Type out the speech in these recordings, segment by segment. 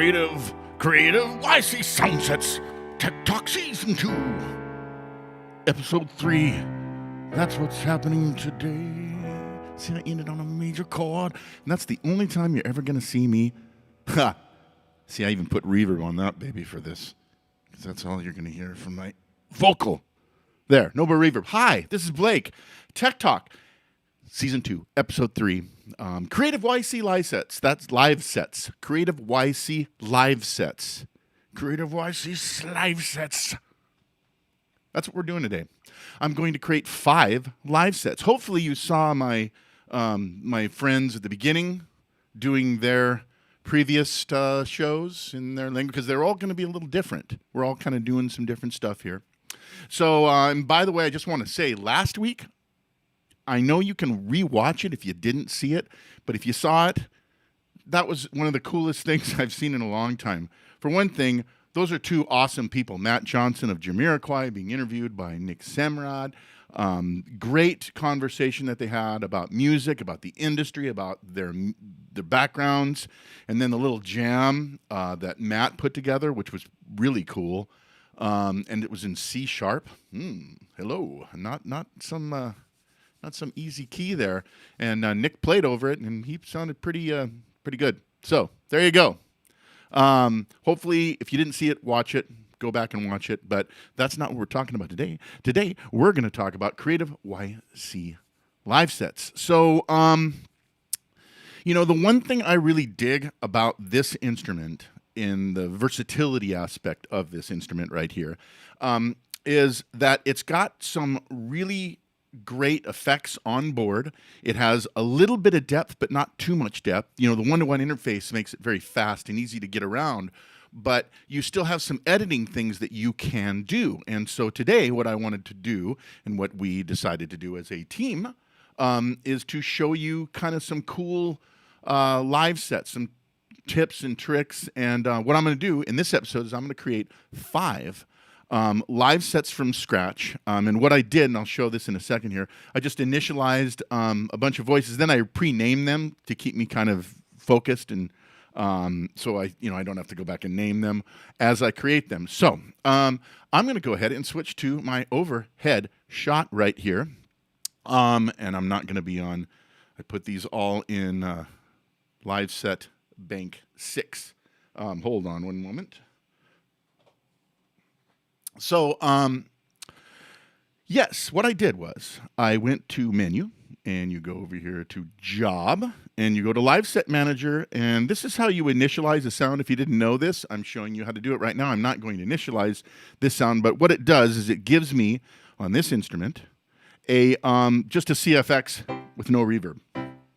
Creative YC Soundsets Tech Talk Season 2, Episode 3. That's what's happening today. See, I ended on a major chord, and that's the only time you're ever going to see me. Ha! See, I even put reverb on that baby for this, because that's all you're going to hear from my vocal. There, no more reverb. Hi, this is Blake. Tech Talk, Season 2, Episode 3. Creative YC live sets. That's live sets. Creative YC live sets. Creative YC live sets. That's what we're doing today. I'm going to create 5 live sets. Hopefully you saw my my friends at the beginning doing their previous shows in their language, because they're all going to be a little different. We're all kind of doing some different stuff here. So, and by the way, I just want to say, last week, I know you can rewatch it if you didn't see it, but if you saw it, that was one of the coolest things I've seen in a long time. For one thing, those are 2 awesome people. Matt Johnson of Jamiroquai being interviewed by Nick Semrad. Great conversation that they had about music, about the industry, about their backgrounds, and then the little jam that Matt put together, which was really cool. And it was in C sharp. Hello, not some easy key there. And Nick played over it, and he sounded pretty good. So there you go. Hopefully, if you didn't see it, watch it. Go back and watch it. But that's not what we're talking about today. Today, we're going to talk about Creative YC live sets. So, the one thing I really dig about this instrument, in the versatility aspect of this instrument right here, is that it's got some really great effects on board. It has a little bit of depth, but not too much depth. The one-to-one interface makes it very fast and easy to get around, but you still have some editing things that you can do. And so today, what I wanted to do, and what we decided to do as a team, is to show you kind of some cool live sets, some tips and tricks. And what I'm going to do in this episode is I'm going to create 5 live sets from scratch. And what I did, and I'll show this in a second here, I just initialized a bunch of voices. Then I pre-named them to keep me kind of focused, and so I don't have to go back and name them as I create them. So I'm going to go ahead and switch to my overhead shot right here. And I'm not going to be on, I put these all in live set bank 6. Hold on one moment. So, yes, what I did was I went to menu, and you go over here to job, and you go to live set manager, and this is how you initialize a sound. If you didn't know this, I'm showing you how to do it right now. I'm not going to initialize this sound, but what it does is it gives me, on this instrument, a just a CFX with no reverb.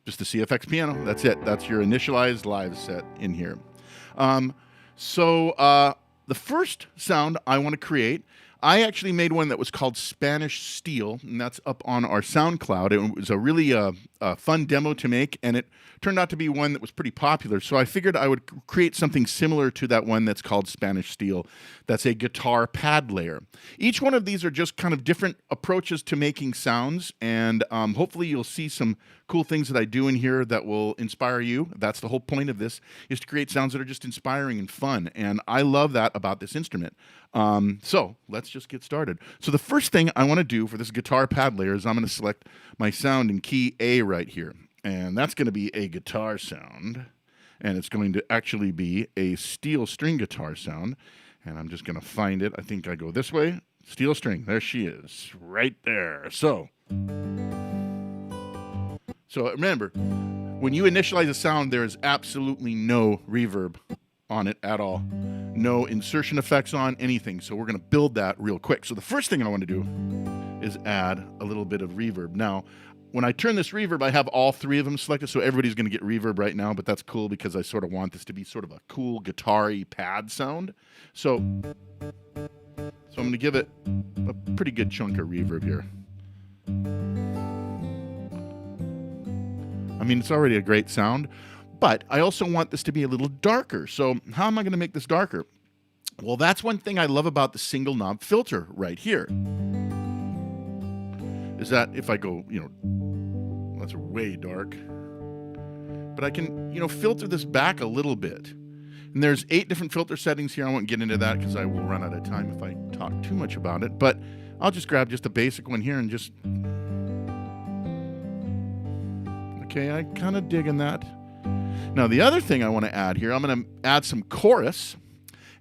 Just a CFX piano. That's it. That's your initialized live set in here. The first sound I want to create, I actually made one that was called Spanish Steel, and that's up on our SoundCloud. It was a really fun demo to make, and it turned out to be one that was pretty popular. So I figured I would create something similar to that one that's called Spanish Steel. That's a guitar pad layer. Each one of these are just kind of different approaches to making sounds, and hopefully you'll see some cool things that I do in here that will inspire you. That's the whole point of this, is to create sounds that are just inspiring and fun, and I love that about this instrument. So let's just get started. So the first thing I want to do for this guitar pad layer is I'm going to select my sound in key A right here. And that's going to be a guitar sound. And it's going to actually be a steel string guitar sound. And I'm just going to find it. I think I go this way. Steel string. There she is. Right there. So remember, when you initialize a sound, there is absolutely no reverb on it at all. No insertion effects on anything. So we're going to build that real quick. So the first thing I want to do is add a little bit of reverb. Now, when I turn this reverb, I have all 3 of them selected, so everybody's going to get reverb right now, but that's cool because I sort of want this to be sort of a cool guitar-y pad sound. So I'm going to give it a pretty good chunk of reverb here. I mean, it's already a great sound, but I also want this to be a little darker. So how am I going to make this darker? Well, that's one thing I love about the single knob filter right here, is that if I go, that's way dark, but I can, filter this back a little bit. And there's 8 different filter settings here. I won't get into that because I will run out of time if I talk too much about it. But I'll just grab just a basic one here and just... Okay, I kind of digging that. Now, the other thing I want to add here, I'm going to add some chorus.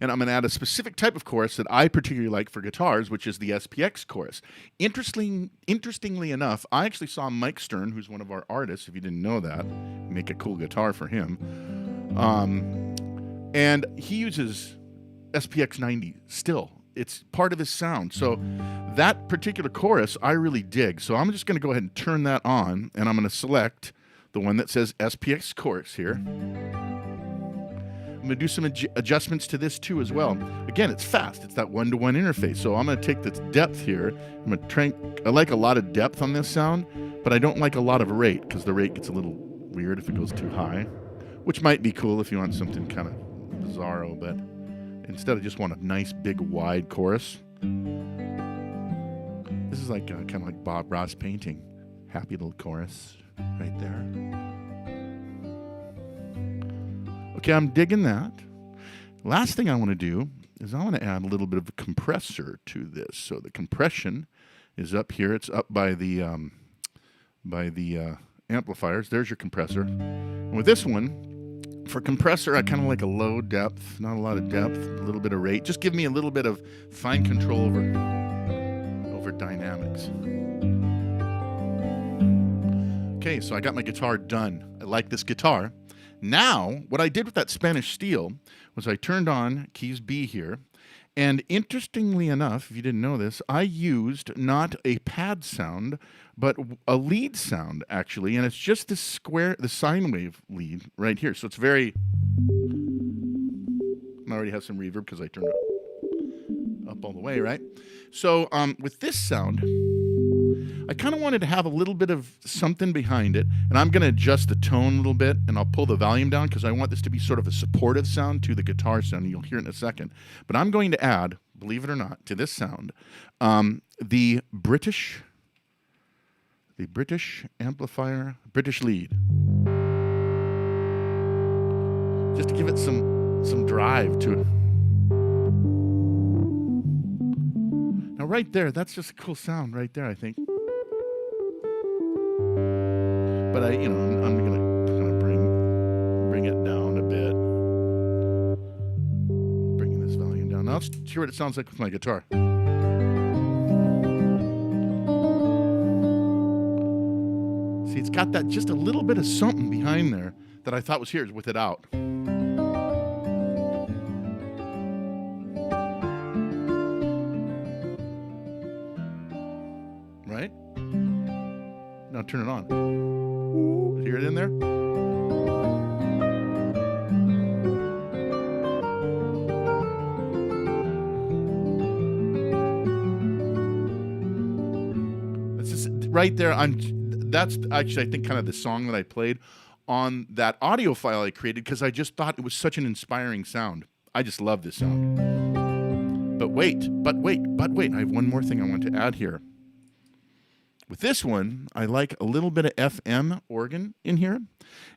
And I'm going to add a specific type of chorus that I particularly like for guitars, which is the SPX chorus. Interestingly enough, I actually saw Mike Stern, who's one of our artists, if you didn't know that, make a cool guitar for him. And he uses SPX 90 still. It's part of his sound. So that particular chorus, I really dig. So I'm just going to go ahead and turn that on, and I'm going to select the one that says SPX chorus here. I'm going to do some adjustments to this too as well. Again, it's fast. It's that one-to-one interface. So I'm going to take this depth here. I'm going to try. I like a lot of depth on this sound, but I don't like a lot of rate because the rate gets a little weird if it goes too high, which might be cool if you want something kind of bizarro, but instead I just want a nice, big, wide chorus. This is like kind of like Bob Ross painting. Happy little chorus right there. Okay, I'm digging that. Last thing I want to do is I want to add a little bit of a compressor to this. So the compression is up here. It's up by the amplifiers. There's your compressor. And with this one, for compressor, I kind of like a low depth, not a lot of depth, a little bit of rate. Just give me a little bit of fine control over dynamics. Okay, so I got my guitar done. I like this guitar. Now, what I did with that Spanish steel was I turned on keys B here, and interestingly enough, if you didn't know this, I used not a pad sound, but a lead sound, actually, and it's just this square, the sine wave lead right here. So it's very... I already have some reverb because I turned it up all the way, right? So with this sound... I kind of wanted to have a little bit of something behind it, and I'm going to adjust the tone a little bit, and I'll pull the volume down because I want this to be sort of a supportive sound to the guitar sound, and you'll hear it in a second. But I'm going to add, believe it or not, to this sound, the British amplifier, British lead. Just to give it some drive to it. Now right there, that's just a cool sound right there, I think. But I'm gonna kind of bring it down a bit. Bringing this volume down. Now let's hear what it sounds like with my guitar. See, it's got that just a little bit of something behind there that I thought was here with it out. Right? Now turn it on. Hear it in there? That's just right there. That's actually, I think, kind of the song that I played on that audio file I created because I just thought it was such an inspiring sound. I just love this sound. But wait. I have one more thing I want to add here. With this one, I like a little bit of FM organ in here.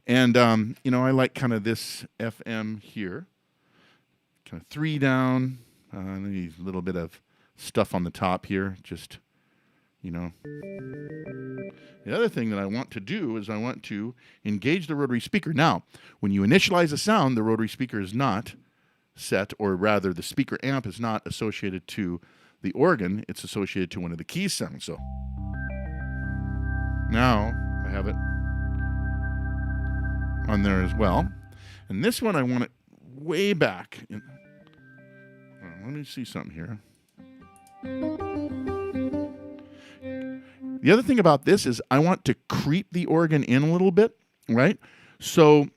And, I like kind of this FM here. Kind of 3 down, maybe a little bit of stuff on the top here, just, The other thing that I want to do is I want to engage the rotary speaker. Now, when you initialize a sound, the rotary speaker is not set, or rather the speaker amp is not associated to the organ. It's associated to one of the key sounds. So now I have it on there as well. And this one I want it way back. Let me see something here. The other thing about this is I want to creep the organ in a little bit, right? So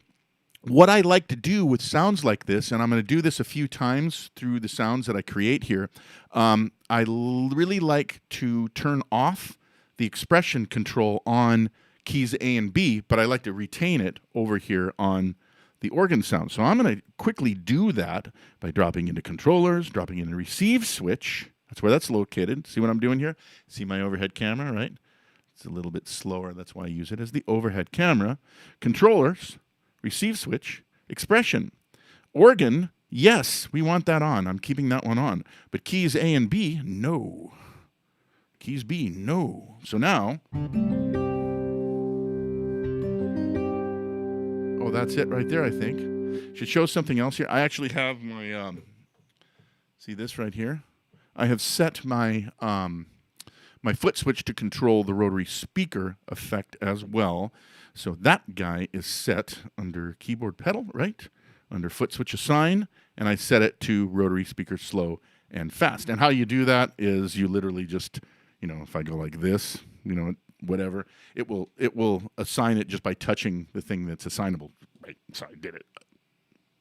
what I like to do with sounds like this, and I'm going to do this a few times through the sounds that I create here, I really like to turn off the expression control on keys A and B, but I like to retain it over here on the organ sound. So I'm going to quickly do that by dropping into controllers, dropping into receive switch. That's where that's located. See what I'm doing here? See my overhead camera, right? It's a little bit slower. That's why I use it as the overhead camera. Controllers, receive switch, expression. Organ, yes, we want that on. I'm keeping that one on. But keys A and B, no. Keys B, no. So now, oh, that's it right there, I think. Should show something else here. I actually have my, see this right here? I have set my my foot switch to control the rotary speaker effect as well. So that guy is set under keyboard pedal, right? Under foot switch assign, and I set it to rotary speaker slow and fast. And how you do that is you literally just, if I go like this, whatever, it will assign it just by touching the thing that's assignable. Right, so I did it.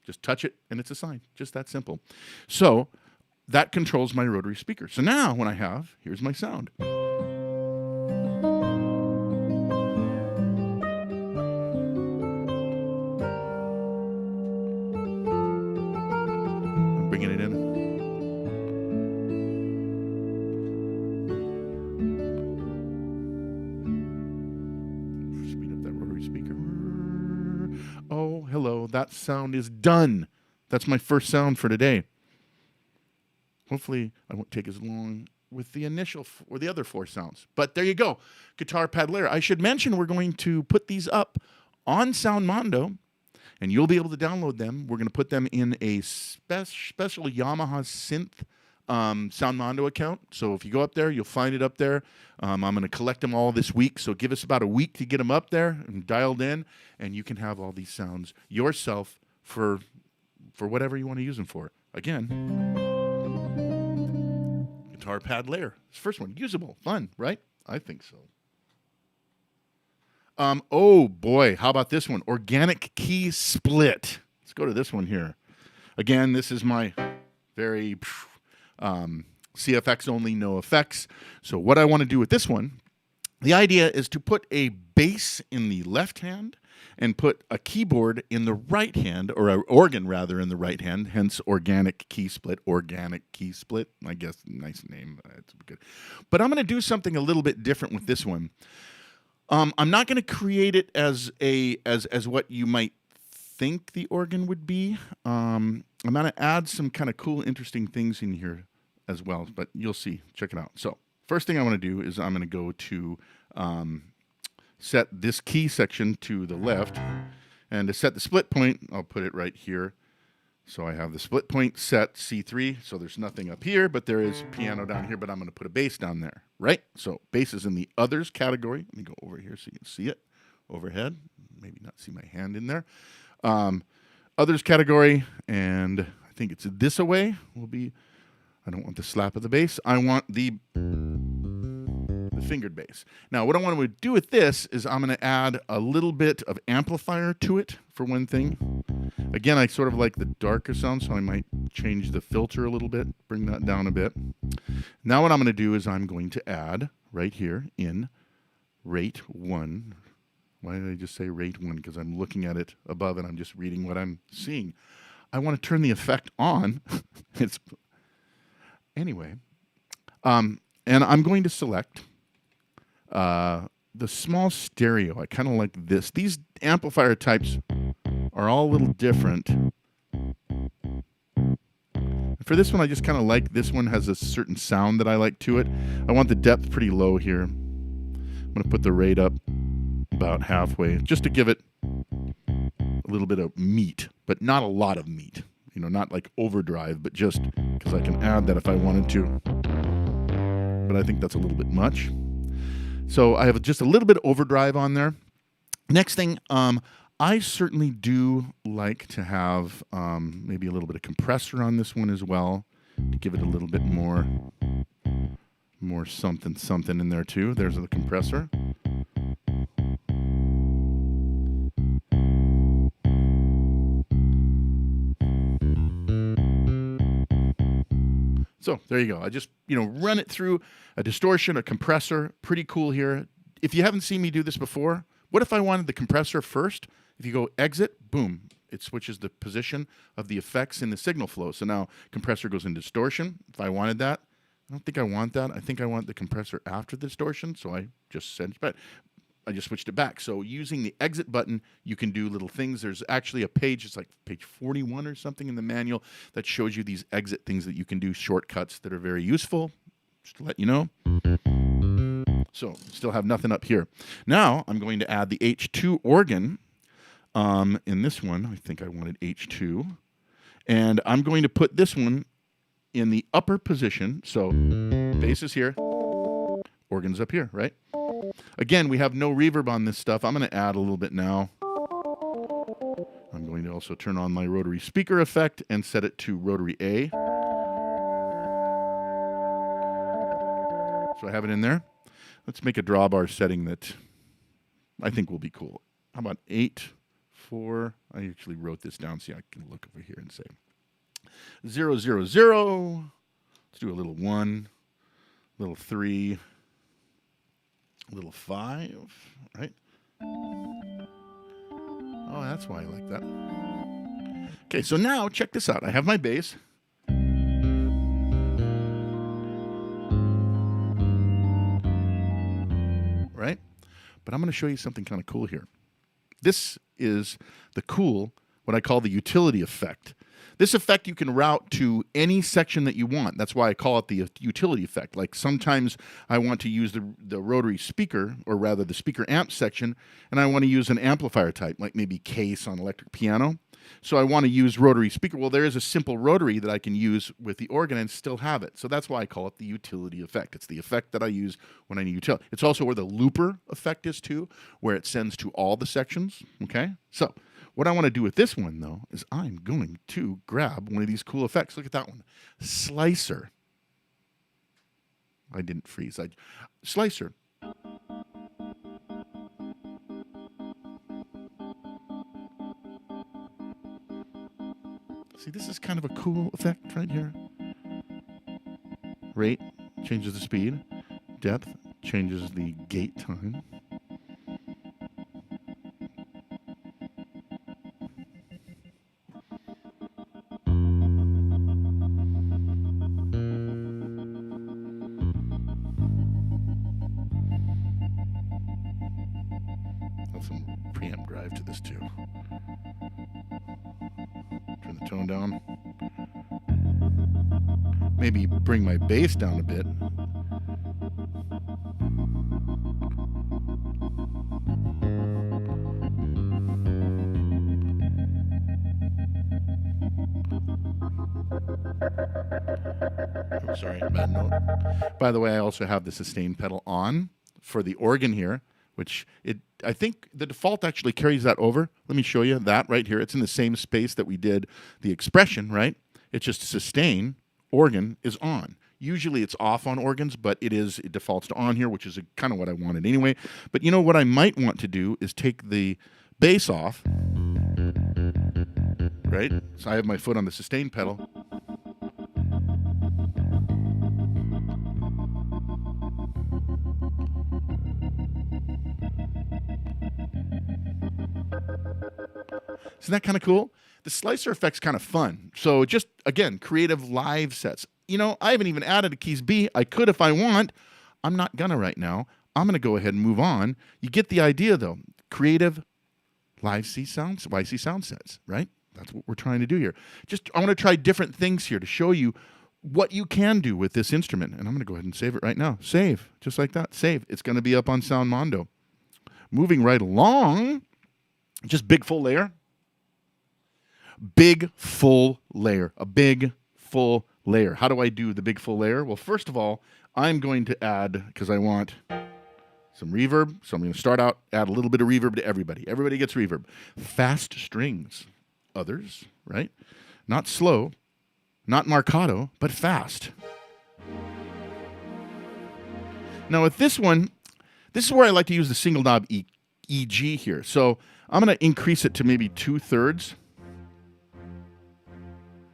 Just touch it and it's assigned. Just that simple. So that controls my rotary speaker. So now when here's my sound. I'm bringing it in. Speed up that rotary speaker. Oh, hello. That sound is done. That's my first sound for today. Hopefully, I won't take as long with the initial or the other 4 sounds. But there you go. Guitar pad layer. I should mention we're going to put these up on Soundmondo, and you'll be able to download them. We're going to put them in a special Yamaha Synth Soundmondo account. So if you go up there, you'll find it up there. I'm going to collect them all this week. So give us about a week to get them up there and dialed in, and you can have all these sounds yourself for whatever you want to use them for. Again, guitar pad layer. This first one, usable, fun, right? I think so. Oh boy, how about this one? Organic key split. Let's go to this one here. Again, this is my very CFX only, no effects. So what I want to do with this one, the idea is to put a bass in the left hand and put a keyboard in the right hand, or an organ rather in the right hand, hence organic key split, I guess, nice name, that's good. But I'm going to do something a little bit different with this one. I'm not going to create it as what you might think the organ would be. I'm going to add some kind of cool, interesting things in here as well, but you'll see. Check it out. So first thing I want to do is I'm going to go to set this key section to the left, and to set the split point, I'll put it right here. So I have the split point set C3, so there's nothing up here, but there is piano down here, but I'm going to put a bass down there, right? So bass is in the others category. Let me go over here so you can see it overhead. Maybe not see my hand in there. Others category, and I think it's this away will be, I don't want the slap of the bass. I want the fingered bass. Now, what I want to do with this is I'm going to add a little bit of amplifier to it, for one thing. Again, I sort of like the darker sound, so I might change the filter a little bit, bring that down a bit. Now what I'm going to do is I'm going to add, right here, in rate 1. Why did I just say rate 1? Because I'm looking at it above and I'm just reading what I'm seeing. I want to turn the effect on. Anyway. And I'm going to select the small stereo. I kind of like this. These amplifier types are all a little different. For this one, I just kind of like this one has a certain sound that I like to it. I want the depth pretty low here. I'm going to put the rate up about halfway just to give it a little bit of meat, but not a lot of meat. Not like overdrive, but just because I can add that if I wanted to. But I think that's a little bit much. So I have just a little bit of overdrive on there. Next thing, I certainly do like to have maybe a little bit of compressor on this one as well, to give it a little bit more something in there too. There's the compressor. So there you go. I just, run it through a distortion, a compressor. Pretty cool here. If you haven't seen me do this before, what if I wanted the compressor first? If you go exit, boom, it switches the position of the effects in the signal flow. So now compressor goes in distortion. If I wanted that, I don't think I want that. I think I want the compressor after the distortion. So I just said, but I just switched it back. So using the exit button, you can do little things. There's actually a page, it's like page 41 or something in the manual that shows you these exit things that you can do, shortcuts that are very useful, just to let you know. So still have nothing up here. Now I'm going to add the H2 organ. In this one, I think I wanted H2. And I'm going to put this one in the upper position. So bass is here, organ's up here, right? Again, we have no reverb on this stuff. I'm going to add a little bit now. I'm going to also turn on my rotary speaker effect and set it to rotary A. So I have it in there. Let's make a drawbar setting that I think will be cool. How about 8, 4? I actually wrote this down so I can look over here and say 0, 0, 0. Let's do a little 1, little 3, little 5, right? Oh, that's why I like that. Okay, so now check this out. I have my bass. Right? But I'm going to show you something kind of cool here. This is the cool, what I call the utility effect. This effect you can route to any section that you want. That's why I call it the utility effect. Like sometimes I want to use the rotary speaker, or rather the speaker amp section, and I want to use an amplifier type, like maybe case on electric piano. So I want to use rotary speaker. Well, there is a simple rotary that I can use with the organ and still have it. So that's why I call it the utility effect. It's the effect that I use when I need utility. It's also where the looper effect is too, where it sends to all the sections, okay? So what I want to do with this one, though, is I'm going to grab one of these cool effects. Look at that one. Slicer. I didn't freeze. Slicer. See, this is kind of a cool effect right here. Rate changes the speed. Depth changes the gate time. Have some preamp drive to this too. Turn the tone down. Maybe bring my bass down a bit. Oh, sorry, bad note. By the way, I also have the sustain pedal on for the organ here, which I think the default actually carries that over. Let me show you that right here. It's in the same space that we did the expression, right? It's just sustain, organ is on. Usually it's off on organs, but it defaults to on here, which is kind of what I wanted anyway. But you know what I might want to do is take the bass off, right? So I have my foot on the sustain pedal. Isn't that kind of cool? The slicer effect's kind of fun. So just, again, creative live sets. You know, I haven't even added a keys B. I could if I want. I'm not going to right now. I'm going to go ahead and move on. You get the idea, though. Creative YC sound sets, right? That's what we're trying to do here. I want to try different things here to show you what you can do with this instrument. And I'm going to go ahead and save it right now. Save, just like that. Save. It's going to be up on Soundmondo. Moving right along, just big full layer. Big full layer. A big full layer. How do I do the big full layer? Well, first of all, I'm going to add, because I want some reverb, so I'm going to start out, add a little bit of reverb to everybody. Everybody gets reverb. Fast strings. Others, right? Not slow, not marcato, but fast. Now with this one, this is where I like to use the single knob EG here. So I'm going to increase it to maybe 2/3.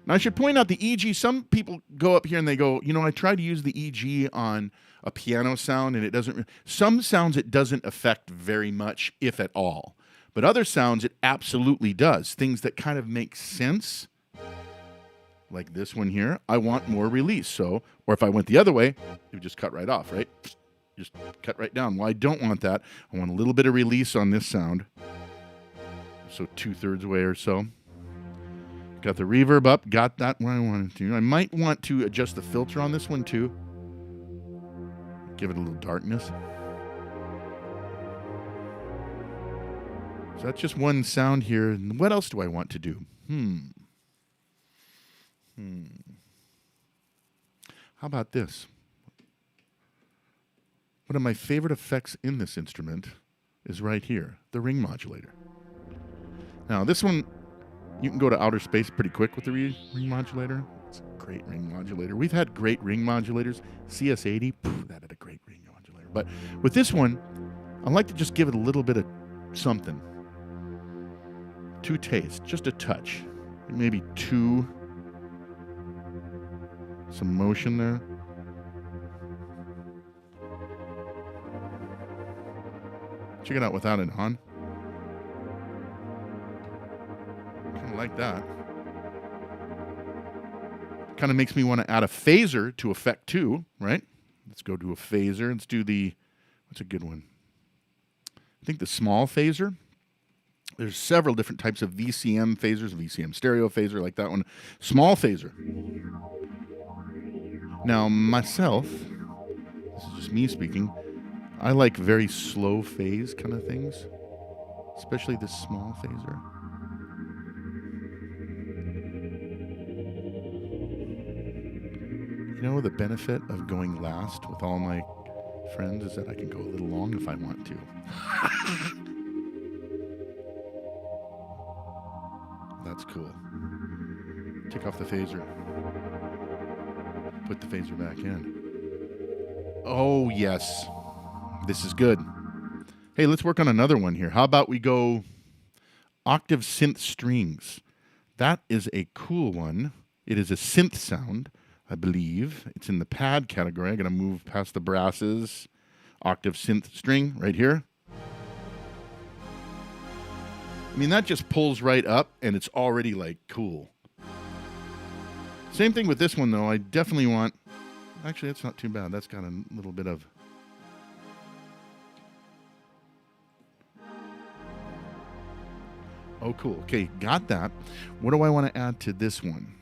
Now, I should point out the EG, some people go up here and they go, you know, I tried to use the EG on a piano sound and it doesn't, some sounds it doesn't affect very much, if at all. But other sounds it absolutely does. Things that kind of make sense, like this one here, I want more release. So, or if I went the other way, it would just cut right off, right? just cut right down. Well, I don't want that. I want a little bit of release on this sound. So 2/3 away or so. Got the reverb up. Got that where I wanted to. I might want to adjust the filter on this one too. Give it a little darkness. So that's just one sound here. What else do I want to do? How about this? One of my favorite effects in this instrument is right here, the ring modulator. Now, this one, you can go to outer space pretty quick with the ring modulator. It's a great ring modulator. We've had great ring modulators. CS80, that had a great ring modulator. But with this one, I like to just give it a little bit of something. To taste, just a touch. Maybe some motion there. Check it out without it on. Kind of like that. Kind of makes me want to add a phaser to effect 2, right? Let's go to a phaser. Let's do what's a good one? I think the small phaser. There's several different types of VCM phasers, VCM stereo phaser, like that one. Small phaser. Now, myself, this is just me speaking, I like very slow phase kind of things, especially this small phaser. You know, the benefit of going last with all my friends is that I can go a little long if I want to. That's cool. Take off the phaser. Put the phaser back in. Oh, yes. This is good. Hey, let's work on another one here. How about we go octave synth strings? That is a cool one. It is a synth sound, I believe. It's in the pad category. I'm going to move past the brasses. Octave synth string right here. I mean, that just pulls right up, and it's already, like, cool. Same thing with this one, though. I definitely want... Actually, that's not too bad. That's got a little bit of... Oh, cool. Okay, got that. What do I want to add to this one?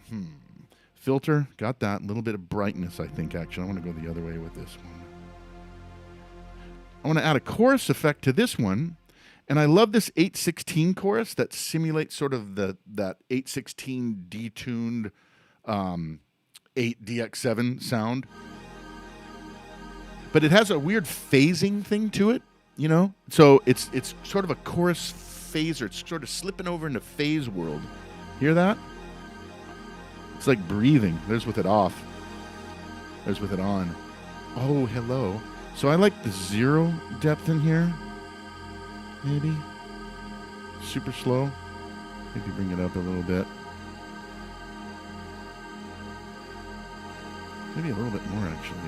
Filter, got that. A little bit of brightness, I think, actually. I want to go the other way with this one. I want to add a chorus effect to this one. And I love this 8/16 chorus that simulates sort of that 8/16 detuned 8DX7 sound. But it has a weird phasing thing to it, you know? So it's sort of a chorus phaser. It's sort of slipping over into phase world. Hear that? It's like breathing. There's with it off. There's with it on. Oh, hello. So I like the 0 depth in here. Maybe. Super slow. Maybe bring it up a little bit. Maybe a little bit more, actually.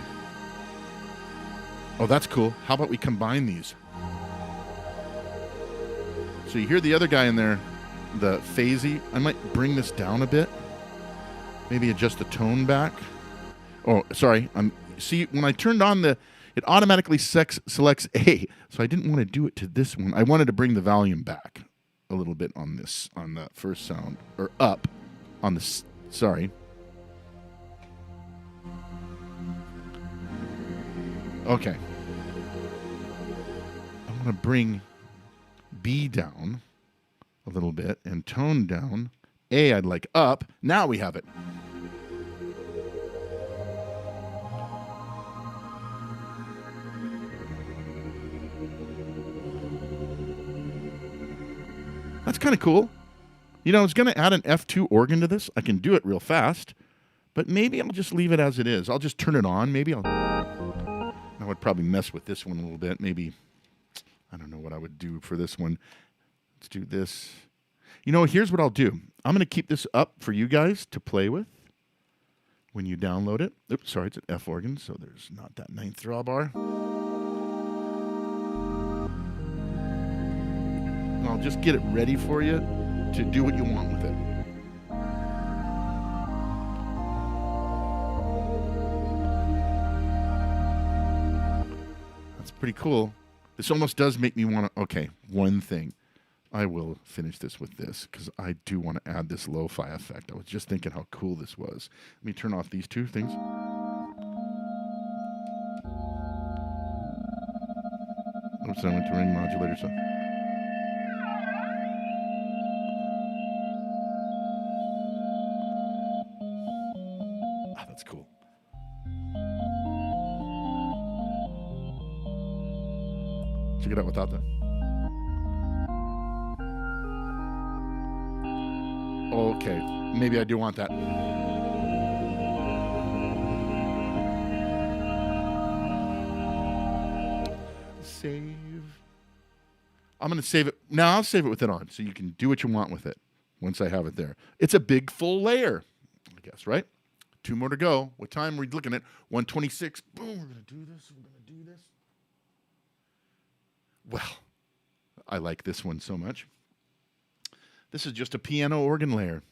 Oh, that's cool. How about we combine these? So you hear the other guy in there, the phasey. I might bring this down a bit. Maybe adjust the tone back. Oh, sorry. See, when I turned on it automatically selects A, so I didn't want to do it to this one. I wanted to bring the volume back a little bit on this, on the first sound, or up on the, sorry. Okay. I want to bring B down a little bit and tone down. A, I'd like up. Now we have it. That's kind of cool. You know, I was going to add an F2 organ to this. I can do it real fast, but maybe I'll just leave it as it is. I'll just turn it on. Maybe I would probably mess with this one a little bit. Maybe, I don't know what I would do for this one. Let's do this. You know, here's what I'll do. I'm going to keep this up for you guys to play with when you download it. Oops, sorry, it's an F organ, so there's not that 9th drawbar. I'll just get it ready for you to do what you want with it. pretty cool. This almost does make me want to... Okay, one thing. I will finish this with this because I do want to add this lo-fi effect. I was just thinking how cool this was. Let me turn off these two things. Oops, I went to ring modulator. So. Ah, that's cool. Check it out without that. Okay, maybe I do want that. Save. I'm going to save it. Now I'll save it with it on, so you can do what you want with it once I have it there. It's a big full layer, I guess, right? 2 more to go. What time are we looking at? 1:26. Boom, we're going to do this. We're going to do this. Well, I like this one so much. This is just a piano organ layer.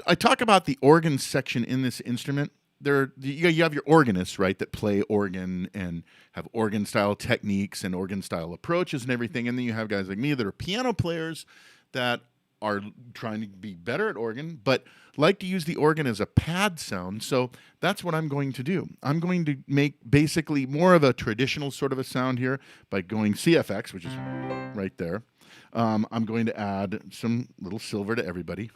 I talk about the organ section in this instrument. You have your organists, right, that play organ and have organ-style techniques and organ-style approaches and everything. And then you have guys like me that are piano players that are trying to be better at organ, but like to use the organ as a pad sound. So that's what I'm going to do. I'm going to make basically more of a traditional sort of a sound here by going CFX, which is right there. I'm going to add some little silver to everybody.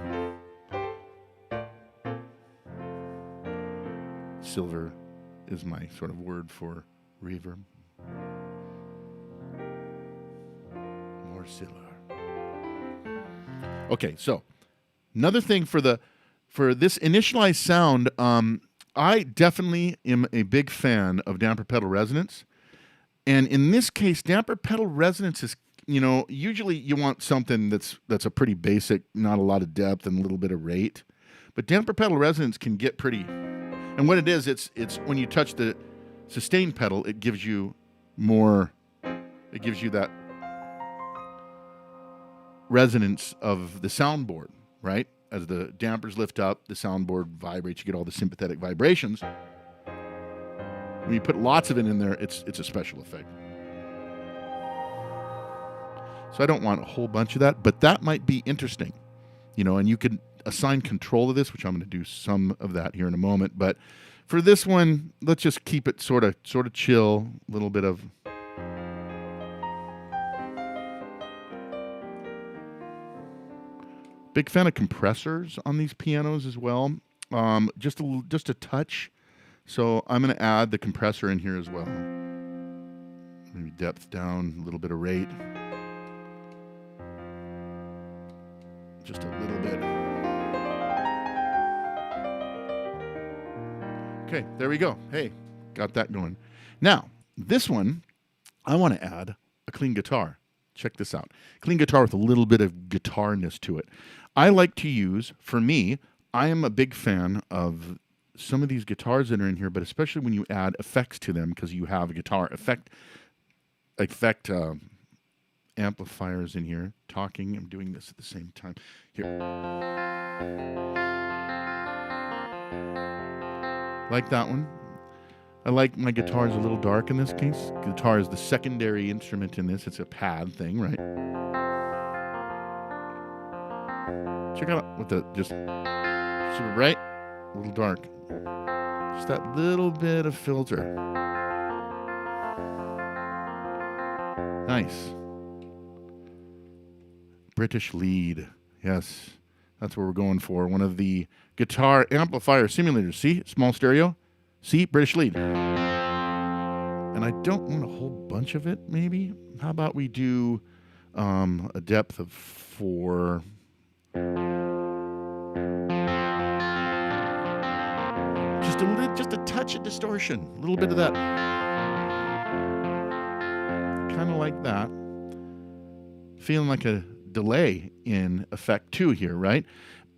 Silver is my sort of word for reverb. More silver. Okay, so another thing for this initialized sound, I definitely am a big fan of damper pedal resonance. And in this case, damper pedal resonance is, usually you want something that's a pretty basic, not a lot of depth and a little bit of rate. But damper pedal resonance can get pretty... And what it is, it's when you touch the sustain pedal, it gives you more, it gives you that resonance of the soundboard, right? As the dampers lift up, the soundboard vibrates, you get all the sympathetic vibrations. When you put lots of it in there, it's a special effect. So I don't want a whole bunch of that, but that might be interesting, and you could assign control of this, which I'm going to do some of that here in a moment. But for this one, let's just keep it sort of chill, a little bit of... Big fan of compressors on these pianos as well. Just a touch. So I'm going to add the compressor in here as well. Maybe depth down, a little bit of rate. Just a little bit. Okay, there we go. Hey, got that going. Now, this one, I want to add a clean guitar. Check this out. Clean guitar with a little bit of guitarness to it. I like to use, for me, I am a big fan of some of these guitars that are in here, but especially when you add effects to them, because you have a guitar effect amplifiers in here. Talking, I'm doing this at the same time. Here. Like that one. I like my guitars a little dark in this case. Guitar is the secondary instrument in this. It's a pad thing, right? Check out with the just super bright, a little dark. Just that little bit of filter. Nice. British lead. Yes, that's what we're going for. One of the guitar amplifier simulators. See? Small stereo. See? British lead. And I don't want a whole bunch of it, maybe. How about we do a depth of 4. Just a touch of distortion. A little bit of that. Kind of like that. Feeling like a delay in effect 2 here, right?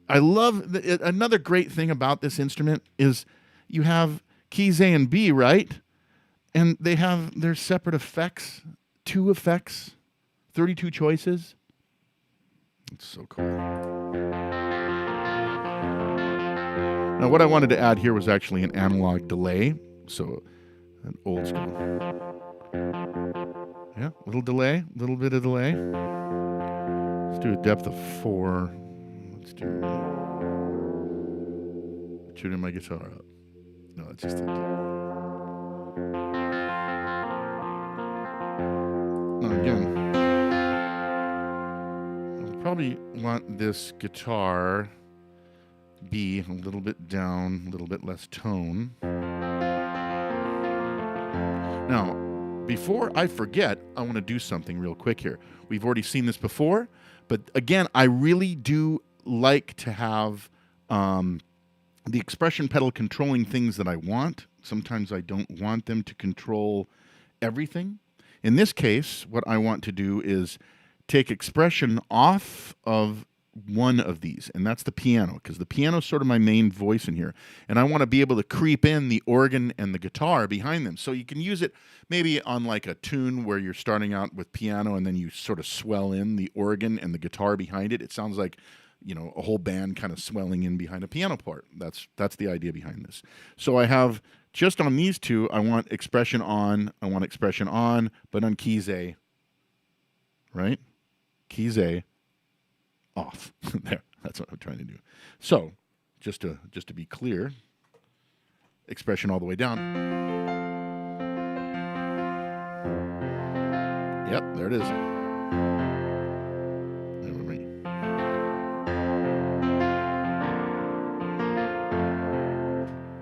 I love another great thing about this instrument is you have keys A and B, right? And they have their separate effects, 2 effects, 32 choices. It's so cool. Now, what I wanted to add here was actually an analog delay. So An old school. Yeah, little delay, a little bit of delay. Let's do a depth of 4. Let's do. Tuning my guitar up. No, it's just. Again, I'll probably want this guitar be a little bit down, a little bit less tone. Now, before I forget, I want to do something real quick here. We've already seen this before, but again, I really do like to have the expression pedal controlling things that I want. Sometimes I don't want them to control everything. In this case, what I want to do is take expression off of one of these, and that's the piano, because the piano is sort of my main voice in here, and I want to be able to creep in the organ and the guitar behind them. So you can use it maybe on like a tune where you're starting out with piano and then you sort of swell in the organ and the guitar behind it. It sounds like, you know, a whole band kind of swelling in behind a piano part. That's the idea behind this. So I have just on these two, I want expression on, but on keys A, right? Keys A, off. There, that's what I'm trying to do. So, just to be clear, expression all the way down. Yep, there it is.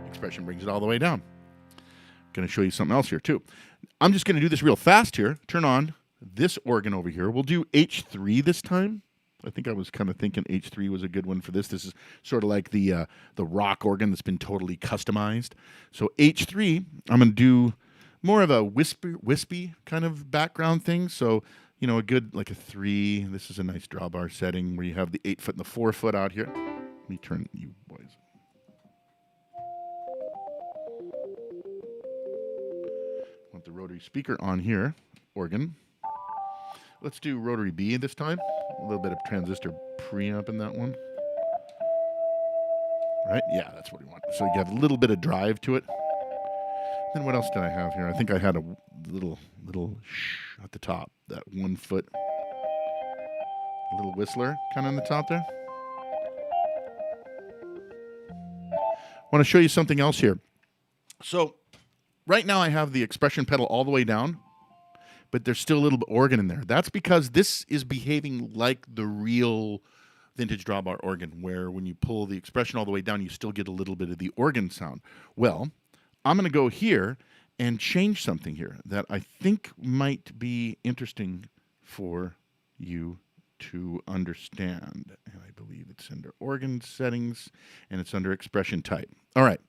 Expression brings it all the way down. Going to show you something else here too. I'm just going to do this real fast here. Turn on this organ over here. We'll do H3 this time. I think I was kind of thinking H3 was a good one for this. This is sort of like the rock organ that's been totally customized. So H3, I'm going to do more of a wispy kind of background thing. So, you know, a good like a 3. This is a nice drawbar setting where you have the 8 foot and the 4 foot out here. Let me turn you boys. Want the rotary speaker on here, organ. Let's do rotary B this time. A little bit of transistor preamp in that one. Right? Yeah, that's what we want. So you have a little bit of drive to it. Then what else did I have here? I think I had a little shh at the top. That 1 foot. A little whistler kind of on the top there. I want to show you something else here. So right now I have the expression pedal all the way down, but there's still a little bit organ in there. That's because this is behaving like the real vintage drawbar organ, where when you pull the expression all the way down, you still get a little bit of the organ sound. Well, I'm going to go here and change something here that I think might be interesting for you to understand. And I believe it's under organ settings, and it's under expression type. All right.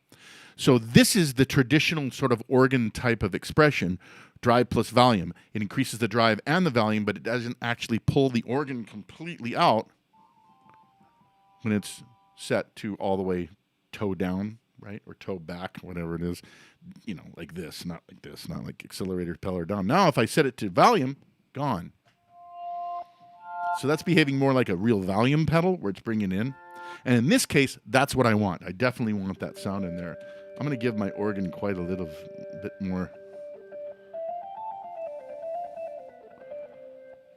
So this is the traditional sort of organ type of expression, drive plus volume. It increases the drive and the volume, but it doesn't actually pull the organ completely out when it's set to all the way toe down, right? Or toe back, whatever it is. You know, like this, not like this, not like accelerator, pedal, or down. Now if I set it to volume, gone. So that's behaving more like a real volume pedal where it's bringing in. And in this case, that's what I want. I definitely want that sound in there. I'm going to give my organ quite a little bit more.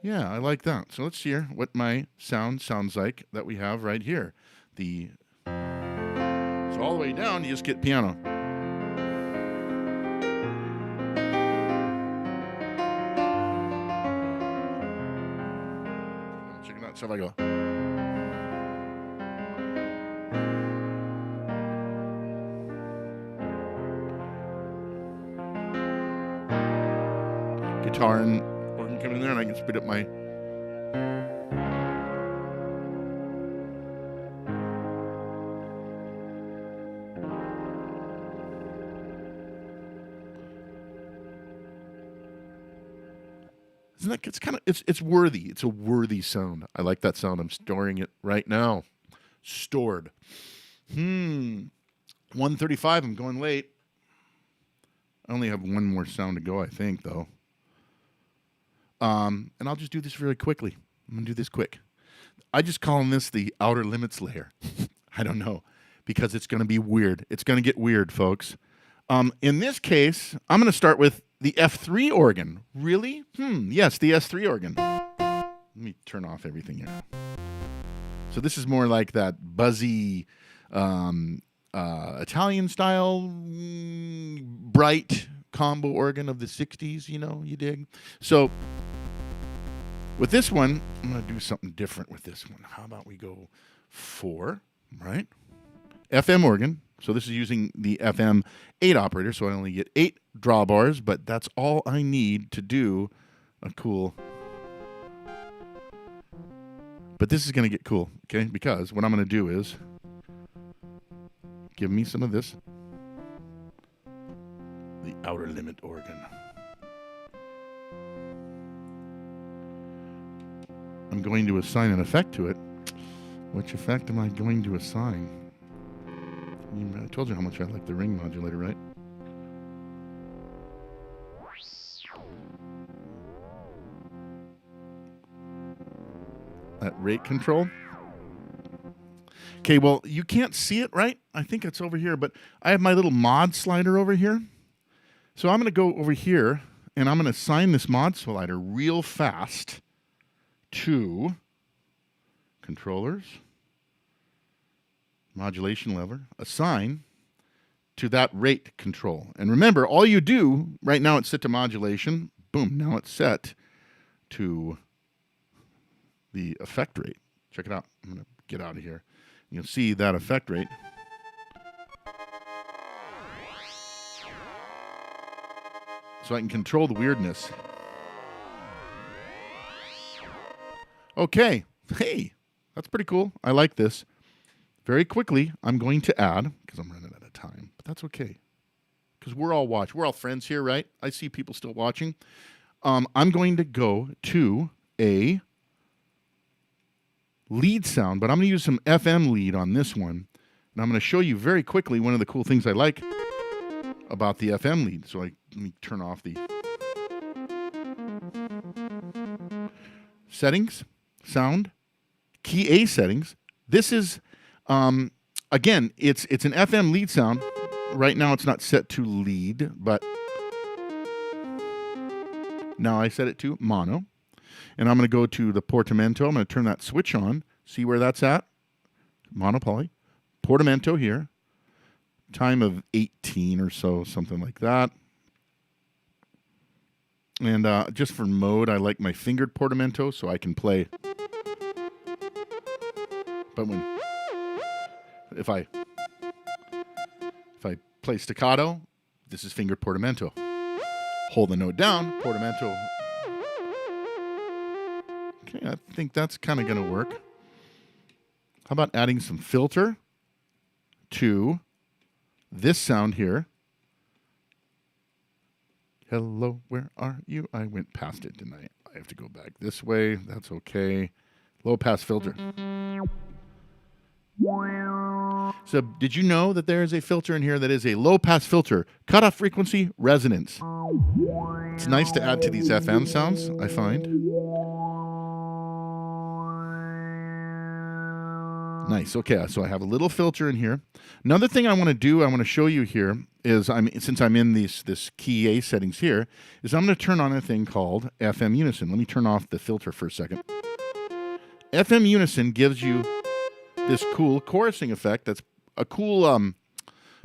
Yeah, I like that. So let's hear what my sound sounds like that we have right here. So all the way down, you just get piano. Check it out. So if I go. Guitar and organ come in there, and I can speed up my. Isn't that? It's kind of it's worthy. It's a worthy sound. I like that sound. I'm storing it right now. Stored. 1:35. I'm going late. I only have one more sound to go, I think, though. And I'll just do this really quickly. I'm going to do this quick. I just call this the outer limits layer. I don't know, because it's going to be weird. It's going to get weird, folks. In this case, I'm going to start with the F3 organ. Really? Yes, the S3 organ. Let me turn off everything here. So this is more like that buzzy Italian style, bright combo organ of the 60s, you dig? So with this one, I'm going to do something different with this one. How about we go 4, right? FM organ. So this is using the FM 8 operator, so I only get 8 drawbars, but that's all I need to do a cool... But this is going to get cool, okay? Because what I'm going to do is give me some of this. The outer limit organ. I'm going to assign an effect to it. Which effect am I going to assign? I told you how much I like the ring modulator, right? That rate control. Okay, well, you can't see it, right? I think it's over here, but I have my little mod slider over here. So I'm going to go over here, and I'm going to assign this mod slider real fast to controllers, modulation lever, assign to that rate control. And remember, all you do, right now it's set to modulation. Boom, now it's set to the effect rate. Check it out. I'm going to get out of here. You'll see that effect rate. So I can control the weirdness. Okay. Hey, that's pretty cool. I like this. Very quickly, I'm going to add, because I'm running out of time, but that's okay. Because we're all watching. We're all friends here, right? I see people still watching. I'm going to go to a lead sound, but I'm going to use some FM lead on this one. And I'm going to show you very quickly one of the cool things I like about the FM lead. So let me turn off the settings, sound, key A settings. This is, again, it's an FM lead sound. Right now it's not set to lead, but now I set it to mono. And I'm going to go to the portamento. I'm going to turn that switch on. See where that's at? Monopoly. Portamento here. Time of 18 or so, something like that. And just for mode, I like my fingered portamento so I can play. But if I play staccato, this is fingered portamento. Hold the note down, portamento. Okay, I think that's kind of going to work. How about adding some filter to this sound here? Hello, where are you? I went past it, didn't I? I have to go back this way. That's okay. Low pass filter. So did you know that there is a filter in here that is a low pass filter? Cutoff frequency, resonance. It's nice to add to these FM sounds, I find. Nice. Okay, so I have a little filter in here. Another thing I want to do, I want to show you here, is since I'm in this key A settings here, is I'm going to turn on a thing called FM Unison. Let me turn off the filter for a second. FM Unison gives you this cool chorusing effect. That's a cool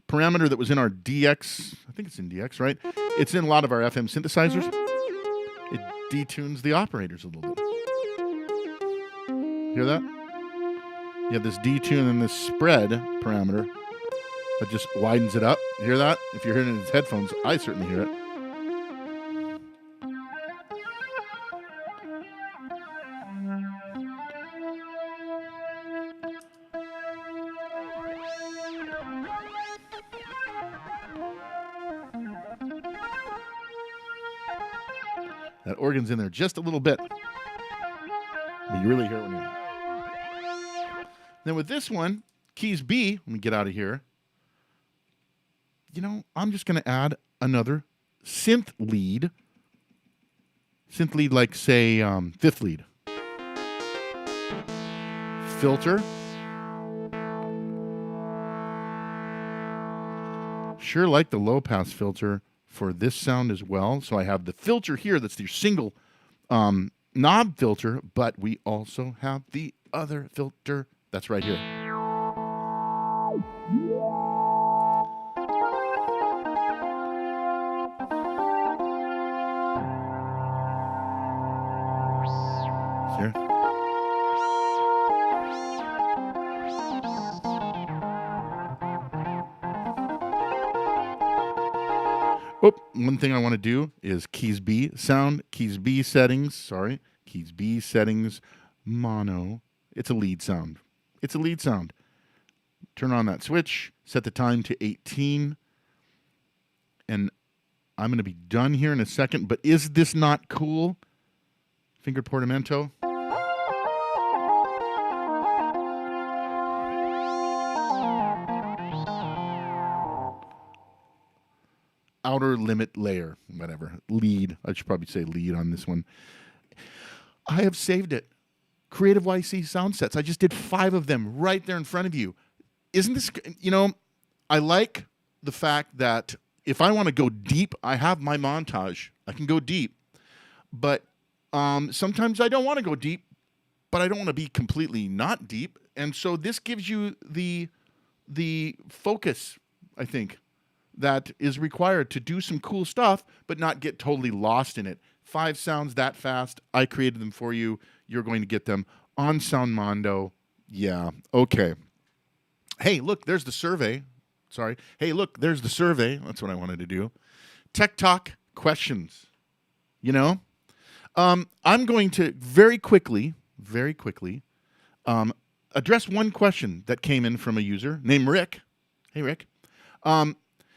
parameter that was in our DX. I think it's in DX, right? It's in a lot of our FM synthesizers. It detunes the operators a little bit. Hear that? You have this detune and this spread parameter that just widens it up. You hear that? If you're hearing it in its headphones, I certainly hear it. That organ's in there just a little bit. But you really hear it when you... Then with this one, keys B, let me get out of here. I'm just going to add another synth lead. Synth lead like, say, fifth lead. Filter. sure like the low pass filter for this sound as well. So I have the filter here that's your single knob filter, but we also have the other filter that's right here. Here. Oh, one thing I want to do is keys B sound, keys B settings, keys B settings, mono. It's a lead sound. It's a lead sound. Turn on that switch, set the time to 18, and I'm going to be done here in a second, but is this not cool? Finger portamento. Outer limit layer, whatever. Lead. I should probably say lead on this one. I have saved it. Creative YC sound sets. I just did 5 of them right there in front of you. Isn't this, I like the fact that if I want to go deep, I have my montage. I can go deep. But sometimes I don't want to go deep, but I don't want to be completely not deep. And so this gives you the focus, I think, that is required to do some cool stuff, but not get totally lost in it. 5 sounds that fast. I created them for you. You're going to get them on Soundmondo. Yeah, okay. Hey, look, there's the survey. Sorry. Hey, look, there's the survey. That's what I wanted to do. Tech Talk questions. I'm going to very quickly address one question that came in from a user named Rick. Hey, Rick.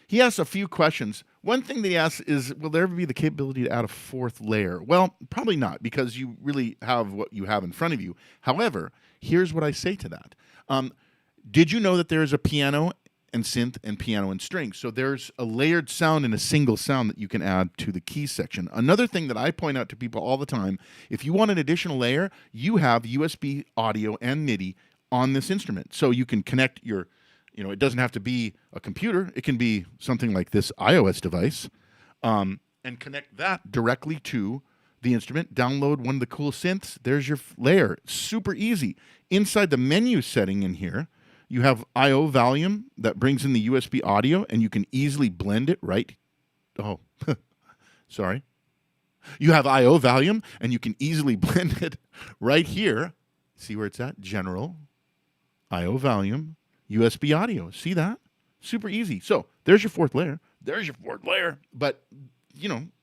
He asks a few questions. One thing that he asks is, will there ever be the capability to add a 4th layer? Well, probably not, because you really have what you have in front of you. However, here's what I say to that. Did you know that there is a piano and synth and piano and strings? So there's a layered sound and a single sound that you can add to the keys section. Another thing that I point out to people all the time, if you want an additional layer, you have USB audio and MIDI on this instrument. So you can connect your... it doesn't have to be a computer. It can be something like this iOS device, and connect that directly to the instrument. Download one of the cool synths. There's your layer. Super easy. Inside the menu setting in here, you have I/O volume that brings in the USB audio, and you can easily blend it right. Oh, sorry. You have I/O volume, and you can easily blend it right here. See where it's at? General, I/O volume. USB audio. See that? Super easy. So there's your 4th layer. There's your 4th layer. But,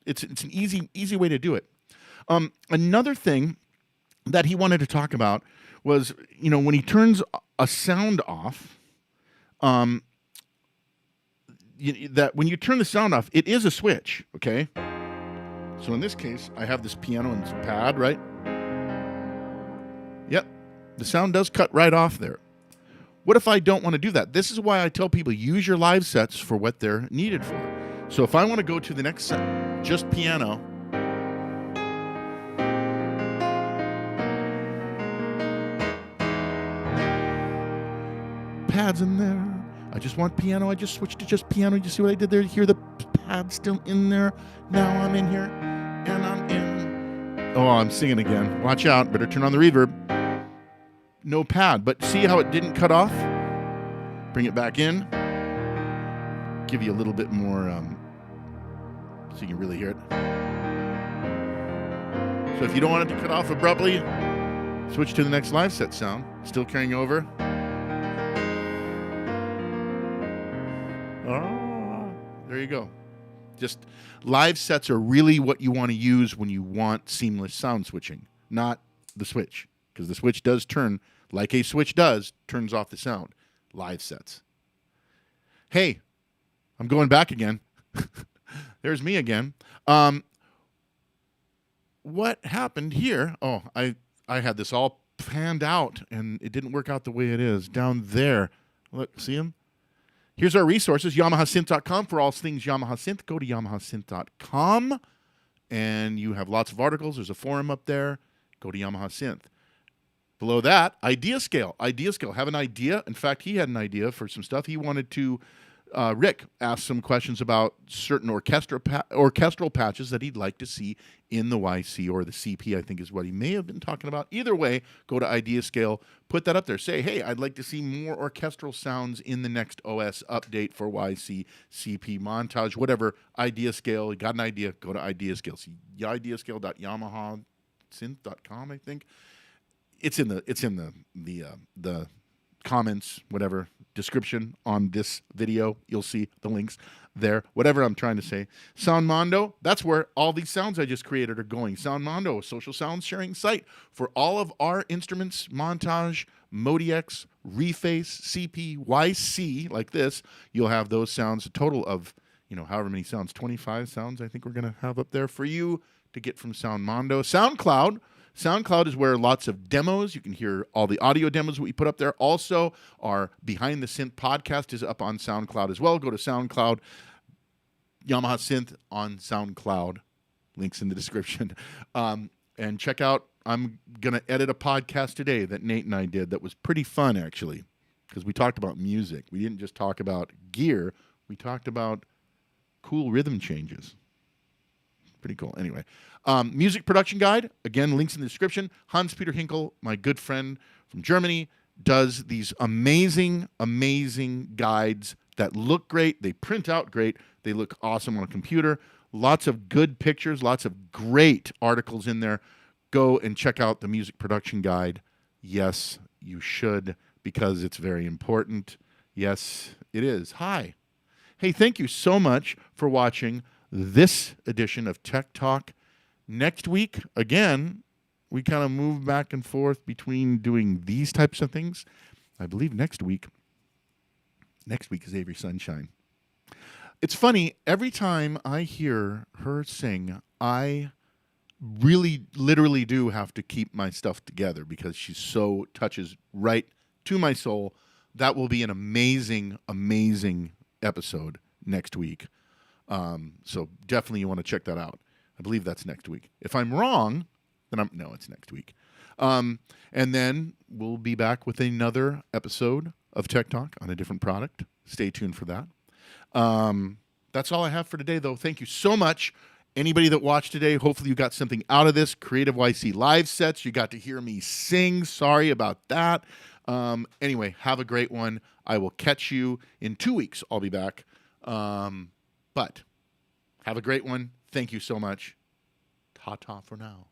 it's an easy way to do it. Another thing that he wanted to talk about was, when he turns a sound off, that when you turn the sound off, it is a switch, okay? So in this case, I have this piano and this pad, right? Yep. The sound does cut right off there. What if I don't want to do that? This is why I tell people, use your live sets for what they're needed for. So if I want to go to the next set, just piano. Pads in there. I just want piano. I just switched to just piano. You see what I did there? Hear the pad still in there. Now I'm in here, and I'm in. Oh, I'm singing again. Watch out. Better turn on the reverb. No pad, but see how it didn't cut off? Bring it back in. Give you a little bit more so you can really hear it. So if you don't want it to cut off abruptly, switch to the next live set sound. Still carrying over. There you go. Just live sets are really what you want to use when you want seamless sound switching, not the switch. Because the switch does turn, like a switch does, turns off the sound. Live sets. Hey, I'm going back again. There's me again. What happened here? Oh, I had this all panned out, and it didn't work out the way it is. Down there. Look, see him? Here's our resources, YamahaSynth.com. For all things Yamaha Synth, go to YamahaSynth.com, and you have lots of articles. There's a forum up there. Go to Yamaha Synth. Below that, idea scale. Idea scale. Have an idea. In fact, he had an idea for some stuff. He wanted to Rick asked some questions about certain orchestral patches that he'd like to see in the YC or the CP, I think is what he may have been talking about. Either way, go to Idea Scale, put that up there. Say, hey, I'd like to see more orchestral sounds in the next OS update for YC, CP, montage, whatever. Idea Scale, you got an idea, go to Idea Scale. See, ideascale.yamahasynth.com, I think. It's in the comments, whatever, description on this video. You'll see the links there. Whatever I'm trying to say. Soundmondo, that's where all these sounds I just created are going. Soundmondo, a social sound sharing site for all of our instruments, montage, Modix, Reface, CP, YC, like this. You'll have those sounds, a total of, however many sounds, 25 sounds I think we're going to have up there for you to get from Soundmondo. SoundCloud is where lots of demos, you can hear all the audio demos we put up there. Also, our Behind the Synth podcast is up on SoundCloud as well. Go to SoundCloud, Yamaha Synth on SoundCloud. Links in the description. And check out, I'm going to edit a podcast today that Nate and I did that was pretty fun, actually, because we talked about music. We didn't just talk about gear. We talked about cool rhythm changes. Pretty cool. Anyway, music production guide. Again, links in the description. Hans-Peter Hinkel, my good friend from Germany, does these amazing, amazing guides that look great. They print out great. They look awesome on a computer. Lots of good pictures. Lots of great articles in there. Go and check out the music production guide. Yes, you should, because it's very important. Yes, it is. Hi. Hey, thank you so much for watching this edition of Tech Talk. Next week, again, we kind of move back and forth between doing these types of things. I believe next week is Avery Sunshine. It's funny, every time I hear her sing, I really, literally do have to keep my stuff together because she so touches right to my soul. That will be an amazing, amazing episode next week. So definitely you want to check that out. I believe that's next week. If I'm wrong, then no, it's next week. And then we'll be back with another episode of Tech Talk on a different product. Stay tuned for that. That's all I have for today, though. Thank you so much. Anybody that watched today, hopefully you got something out of this. Creative YC live sets. You got to hear me sing. Sorry about that. Anyway, have a great one. I will catch you in 2 weeks. I'll be back. But have a great one. Thank you so much. Ta-ta for now.